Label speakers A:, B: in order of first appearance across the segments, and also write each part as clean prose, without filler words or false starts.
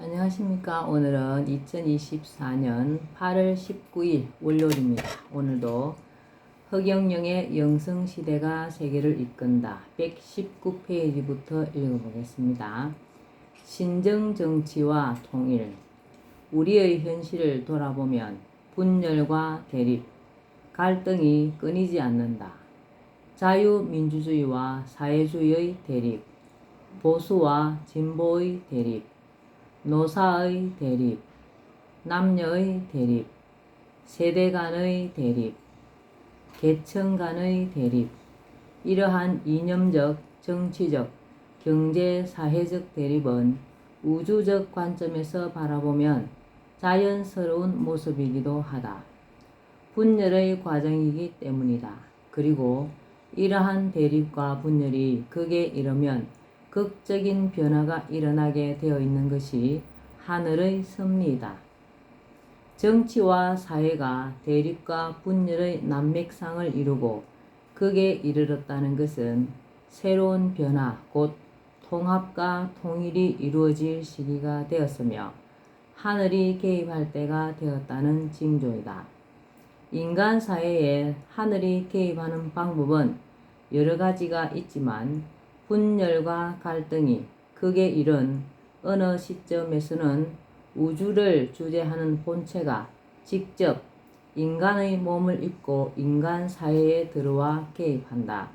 A: 안녕하십니까. 오늘은 2024년 8월 19일 월요일입니다. 오늘도 허경영의 영성시대가 세계를 이끈다 119페이지부터 읽어보겠습니다. 신정정치와 통일. 우리의 현실을 돌아보면 분열과 대립, 갈등이 끊이지 않는다. 자유민주주의와 사회주의의 대립, 보수와 진보의 대립, 노사의 대립, 남녀의 대립, 세대 간의 대립, 계층 간의 대립, 이러한 이념적, 정치적, 경제, 사회적 대립은 우주적 관점에서 바라보면 자연스러운 모습이기도 하다. 분열의 과정이기 때문이다. 그리고 이러한 대립과 분열이 극에 이르면 극적인 변화가 일어나게 되어 있는 것이 하늘의 섭리이다. 정치와 사회가 대립과 분열의 난맥상을 이루고 극에 이르렀다는 것은 새로운 변화, 곧 통합과 통일이 이루어질 시기가 되었으며 하늘이 개입할 때가 되었다는 징조이다. 인간 사회에 하늘이 개입하는 방법은 여러 가지가 있지만 분열과 갈등이 극에 이른 어느 시점에서는 우주를 주재하는 본체가 직접 인간의 몸을 입고 인간 사회에 들어와 개입한다.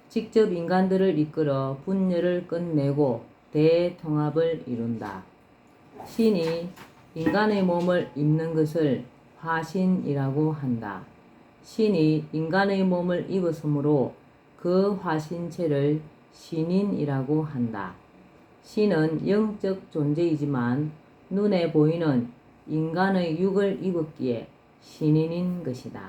A: 직접 인간들을 이끌어 분열을 끝내고 대통합을 이룬다. 신이 인간의 몸을 입는 것을 화신이라고 한다. 신이 인간의 몸을 입었으므로 그 화신체를 신인이라고 한다. 신은 영적 존재이지만 눈에 보이는 인간의 육을 입었기에 신인인 것이다.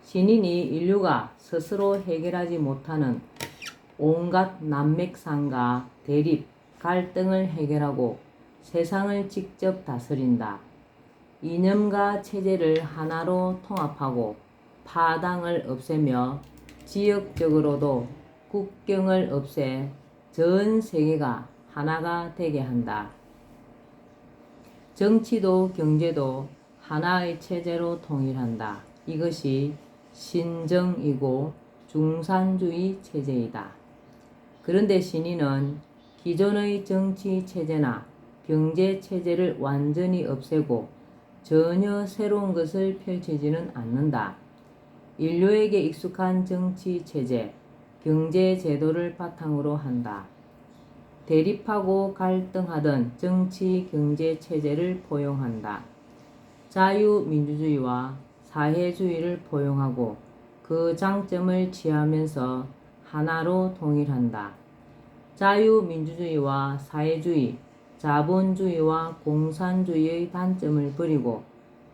A: 신인이 인류가 스스로 해결하지 못하는 온갖 난맥상과 대립, 갈등을 해결하고 세상을 직접 다스린다. 이념과 체제를 하나로 통합하고 파당을 없애며 지역적으로도 국경을 없애 전 세계가 하나가 되게 한다. 정치도 경제도 하나의 체제로 통일한다. 이것이 신정이고 중산주의 체제이다. 그런데 신인은 기존의 정치 체제나 경제 체제를 완전히 없애고 전혀 새로운 것을 펼치지는 않는다. 인류에게 익숙한 정치 체제, 경제 제도를 바탕으로 한다. 대립하고 갈등하던 정치 경제 체제를 포용한다. 자유민주주의와 사회주의를 포용하고 그 장점을 취하면서 하나로 통일한다. 자유민주주의와 사회주의, 자본주의와 공산주의의 단점을 버리고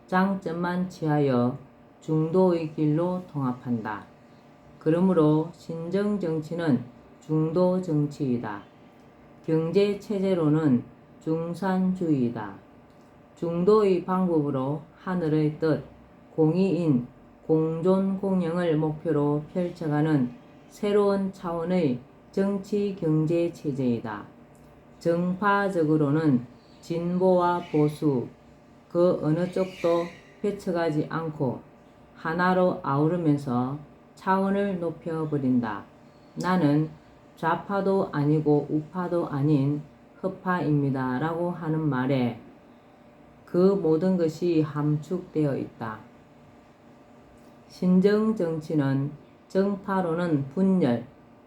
A: 장점만 취하여 중도의 길로 통합한다. 그러므로 신정정치는 중도정치이다. 경제체제로는 중산주의이다. 중도의 방법으로 하늘의 뜻, 공의인, 공존공영을 목표로 펼쳐가는 새로운 차원의 정치-경제체제이다. 정파적으로는 진보와 보수, 그 어느 쪽도 배척하지 않고 하나로 아우르면서 차원을 높여버린다. 나는 좌파도 아니고 우파도 아닌 흑파입니다. 라고 하는 말에 그 모든 것이 함축되어 있다. 신정정치는 정파로는 분열,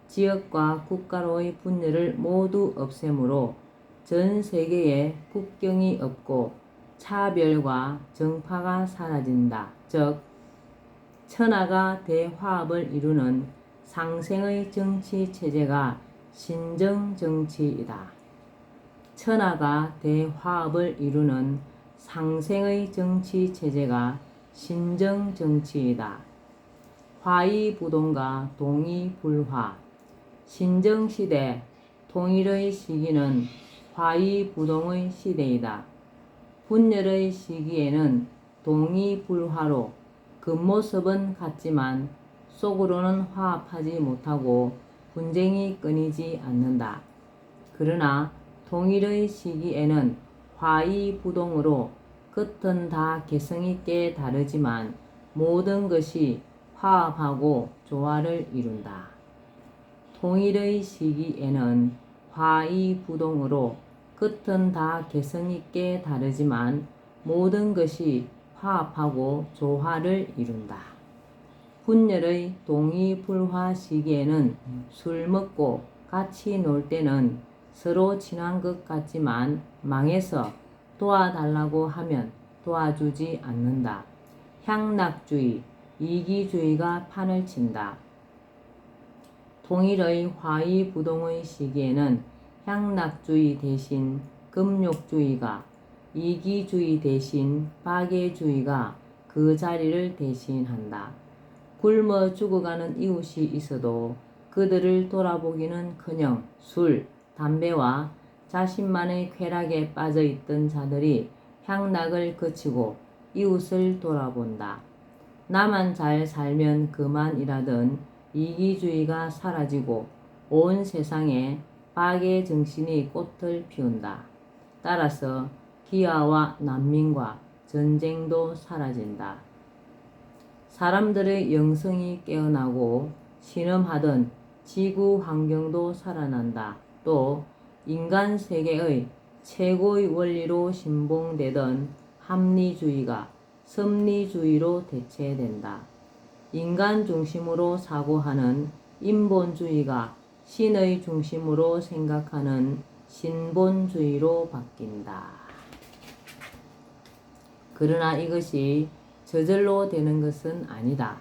A: 지역과 국가로의 분열을 모두 없애므로 전 세계에 국경이 없고 차별과 정파가 사라진다. 즉 천하가 대화합을 이루는 상생의 정치 체제가 신정정치이다. 천하가 대화합을 이루는 상생의 정치 체제가 신정정치이다. 화의부동과 동의불화. 신정시대 통일의 시기는 화의부동의 시대이다. 분열의 시기에는 동의불화로 겉모습은 같지만 속으로는 화합하지 못하고 분쟁이 끊이지 않는다. 그러나 통일의 시기에는 화이부동으로 끝은 다 개성있게 다르지만 모든 것이 화합하고 조화를 이룬다. 통일의 시기에는 화이부동으로 끝은 다 개성있게 다르지만 모든 것이 화합하고 조화를 이룬다. 분열의 동의불화 시기에는 술 먹고 같이 놀 때는 서로 친한 것 같지만 망해서 도와달라고 하면 도와주지 않는다. 향락주의, 이기주의가 판을 친다. 통일의 화이부동의 시기에는 향락주의 대신 금욕주의가, 이기주의 대신 박애주의가 그 자리를 대신한다. 굶어 죽어가는 이웃이 있어도 그들을 돌아보기는커녕 술, 담배와 자신만의 쾌락에 빠져있던 자들이 향락을 그치고 이웃을 돌아본다. 나만 잘 살면 그만이라던 이기주의가 사라지고 온 세상에 박애 정신이 꽃을 피운다. 따라서 기아와 난민과 전쟁도 사라진다. 사람들의 영성이 깨어나고 신음하던 지구 환경도 살아난다. 또 인간 세계의 최고의 원리로 신봉되던 합리주의가 섭리주의로 대체된다. 인간 중심으로 사고하는 인본주의가 신의 중심으로 생각하는 신본주의로 바뀐다. 그러나 이것이 저절로 되는 것은 아니다.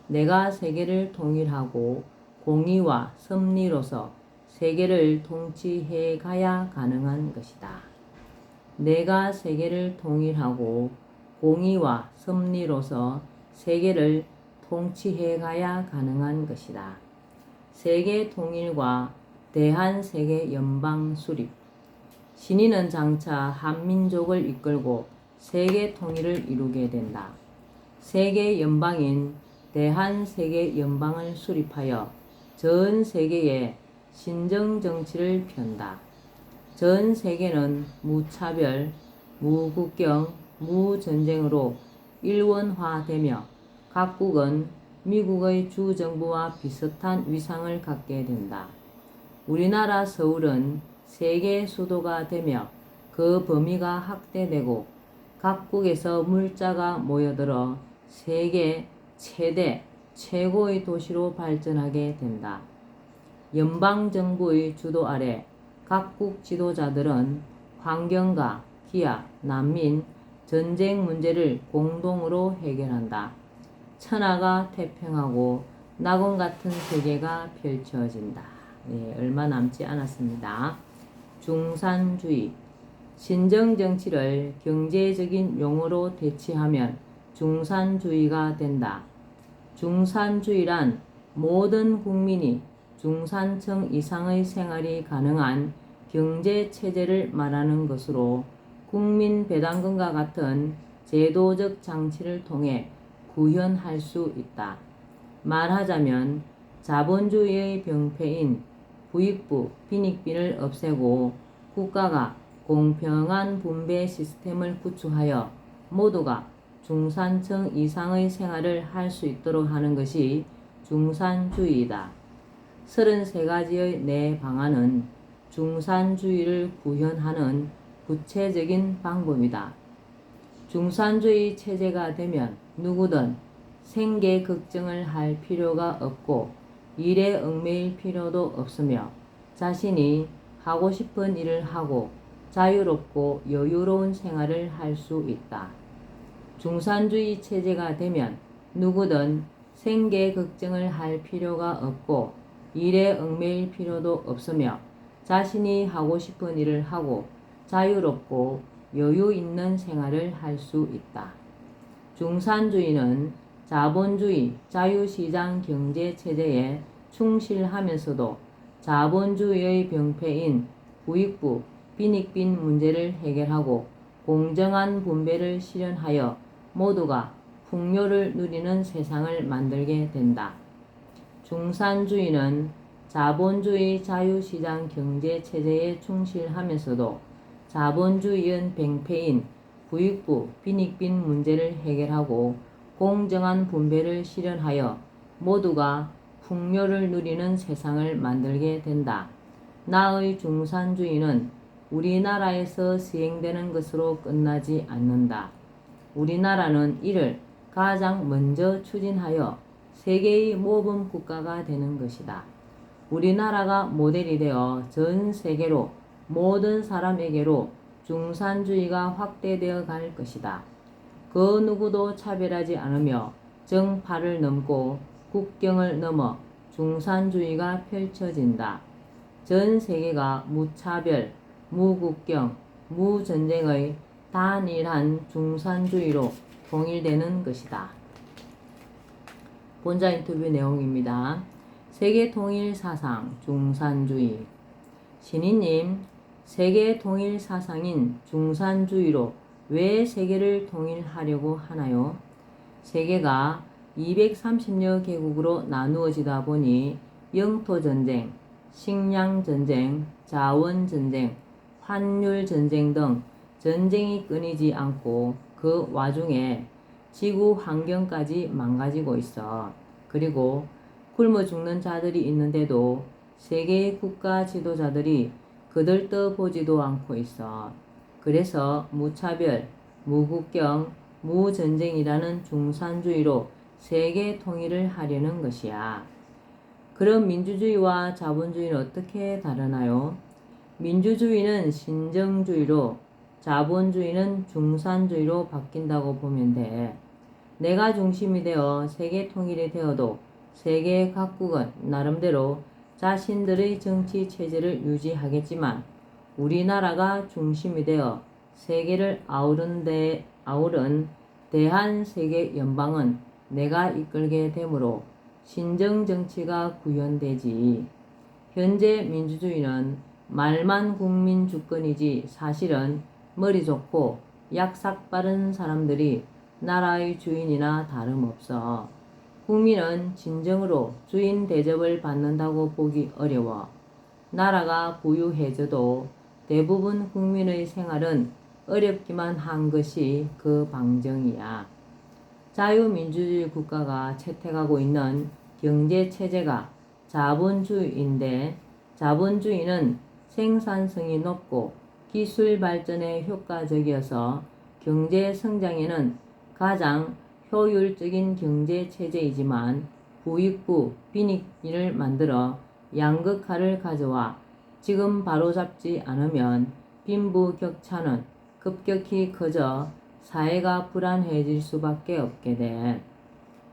A: 내가 세계를 통일하고 공의와 섭리로서 세계를 통치해 가야 가능한 것이다. 내가 세계를 통일하고 공의와 섭리로서 세계를 통치해 가야 가능한 것이다. 세계 통일과 대한세계 연방 수립. 신인은 장차 한민족을 이끌고 세계 통일을 이루게 된다. 세계 연방인 대한세계 연방을 수립하여 전 세계에 신정 정치를 편다. 전 세계는 무차별, 무국경, 무전쟁으로 일원화되며 각국은 미국의 주정부와 비슷한 위상을 갖게 된다. 우리나라 서울은 세계 수도가 되며 그 범위가 확대되고 각국에서 물자가 모여들어 세계 최대, 최고의 도시로 발전하게 된다. 연방정부의 주도 아래 각국 지도자들은 환경과 기아, 난민, 전쟁 문제를 공동으로 해결한다. 천하가 태평하고 낙원 같은 세계가 펼쳐진다. 네, 얼마 남지 않았습니다. 중산주의. 신정정치를 경제적인 용어로 대체하면 중산주의가 된다. 중산주의란 모든 국민이 중산층 이상의 생활이 가능한 경제체제를 말하는 것으로 국민배당금과 같은 제도적 장치를 통해 구현할 수 있다. 말하자면 자본주의의 병폐인 부익부, 빈익빈을 없애고 국가가 공평한 분배 시스템을 구축하여 모두가 중산층 이상의 생활을 할 수 있도록 하는 것이 중산주의이다. 33가지의 내 방안은 중산주의를 구현하는 구체적인 방법이다. 중산주의 체제가 되면 누구든 생계 걱정을 할 필요가 없고 일에 얽매일 필요도 없으며 자신이 하고 싶은 일을 하고 자유롭고 여유로운 생활을 할 수 있다. 중산주의 체제가 되면 누구든 생계 걱정을 할 필요가 없고 일에 얽매일 필요도 없으며 자신이 하고 싶은 일을 하고 자유롭고 여유 있는 생활을 할 수 있다. 중산주의는 자본주의 자유시장 경제체제에 충실하면서도 자본주의의 병폐인 부익부, 빈익빈 문제를 해결하고 공정한 분배를 실현하여 모두가 풍요를 누리는 세상을 만들게 된다. 중산주의는 자본주의 자유시장 경제 체제에 충실하면서도 자본주의의 뱅패인 부익부 빈익빈 문제를 해결하고 공정한 분배를 실현하여 모두가 풍요를 누리는 세상을 만들게 된다. 나의 중산주의는 우리나라에서 시행되는 것으로 끝나지 않는다. 우리나라는 이를 가장 먼저 추진하여 세계의 모범 국가가 되는 것이다. 우리나라가 모델이 되어 전 세계로 모든 사람에게로 중산주의가 확대되어 갈 것이다. 그 누구도 차별하지 않으며 정파를 넘고 국경을 넘어 중산주의가 펼쳐진다. 전 세계가 무차별, 무국경, 무전쟁의 단일한 중산주의로 통일되는 것이다. 본자 인터뷰 내용입니다. 세계 통일 사상 중산주의. 신희님, 세계 통일 사상인 중산주의로 왜 세계를 통일하려고 하나요? 세계가 230여 개국으로 나누어지다 보니 영토전쟁, 식량전쟁, 자원전쟁, 환율전쟁 등 전쟁이 끊이지 않고 그 와중에 지구 환경까지 망가지고 있어. 그리고 굶어 죽는 자들이 있는데도 세계의 국가 지도자들이 거들떠보지도 않고 있어. 그래서 무차별, 무국경, 무전쟁이라는 중산주의로 세계 통일을 하려는 것이야. 그럼 민주주의와 자본주의는 어떻게 다르나요? 민주주의는 신정주의로, 자본주의는 중산주의로 바뀐다고 보면 돼. 내가 중심이 되어 세계 통일이 되어도 세계 각국은 나름대로 자신들의 정치 체제를 유지하겠지만 우리나라가 중심이 되어 세계를 아우른 대한세계연방은 내가 이끌게 되므로 신정정치가 구현되지. 현재 민주주의는 말만 국민 주권이지 사실은 머리 좋고 약삭 빠른 사람들이 나라의 주인이나 다름없어. 국민은 진정으로 주인 대접을 받는다고 보기 어려워. 나라가 부유해져도 대부분 국민의 생활은 어렵기만 한 것이 그 방정이야. 자유민주주의 국가가 채택하고 있는 경제체제가 자본주의인데 자본주의는 생산성이 높고 기술 발전에 효과적이어서 경제 성장에는 가장 효율적인 경제체제이지만 부익부 빈익빈을 만들어 양극화를 가져와 지금 바로잡지 않으면 빈부격차는 급격히 커져 사회가 불안해질 수밖에 없게 돼.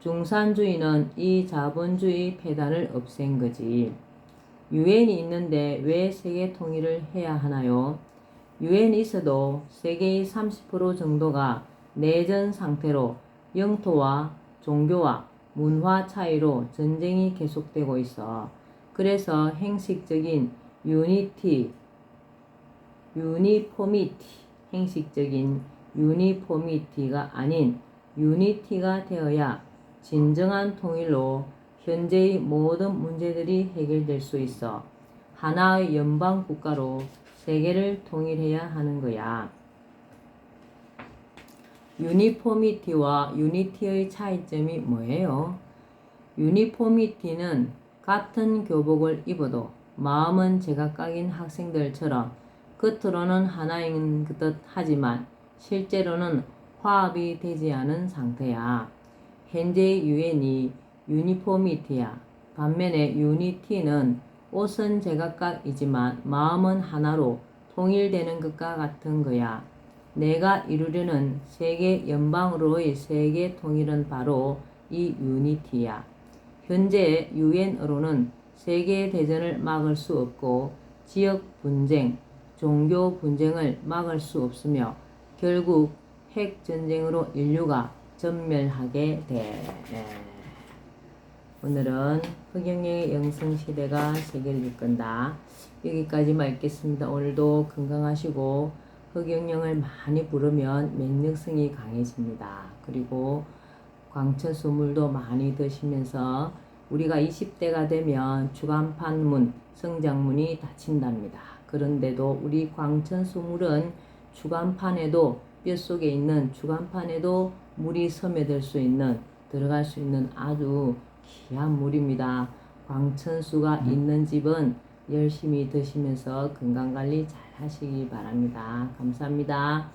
A: 중산주의는 이 자본주의 폐단을 없앤 거지. 유엔이 있는데 왜 세계 통일을 해야 하나요? 유엔이 있어도 세계의 30% 정도가 내전 상태로 영토와 종교와 문화 차이로 전쟁이 계속되고 있어. 그래서 행식적인 행식적인 유니포미티가 아닌 유니티가 되어야 진정한 통일로 현재의 모든 문제들이 해결될 수 있어 하나의 연방 국가로 세계를 통일해야 하는 거야. 유니포미티와 유니티의 차이점이 뭐예요? 유니포미티는 같은 교복을 입어도 마음은 제각각인 학생들처럼 겉으로는 하나인 듯 하지만 실제로는 화합이 되지 않은 상태야. 현재의 유엔이 유니포미티야. 반면에 유니티는 옷은 제각각이지만 마음은 하나로 통일되는 것과 같은 거야. 내가 이루려는 세계 연방으로의 세계 통일은 바로 이 유니티야. 현재 유엔으로는 세계 대전을 막을 수 없고 지역 분쟁, 종교 분쟁을 막을 수 없으며 결국 핵 전쟁으로 인류가 전멸하게 돼. 오늘은 흑영영의 영성시대가 세계를 이끈다. 여기까지만 읽겠습니다. 오늘도 건강하시고 흑영영을 많이 부르면 면역성이 강해집니다. 그리고 광천수물도 많이 드시면서 우리가 20대가 되면 주간판문, 성장문이 닫힌답니다. 그런데도 우리 광천수물은 주간판에도 뼛속에 있는 주간판에도 물이 스며들 수 있는 들어갈 수 있는 아주 귀한 물입니다. 광천수가 있는 집은 열심히 드시면서 건강관리 잘 하시기 바랍니다. 감사합니다.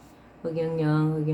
A: 흑영영.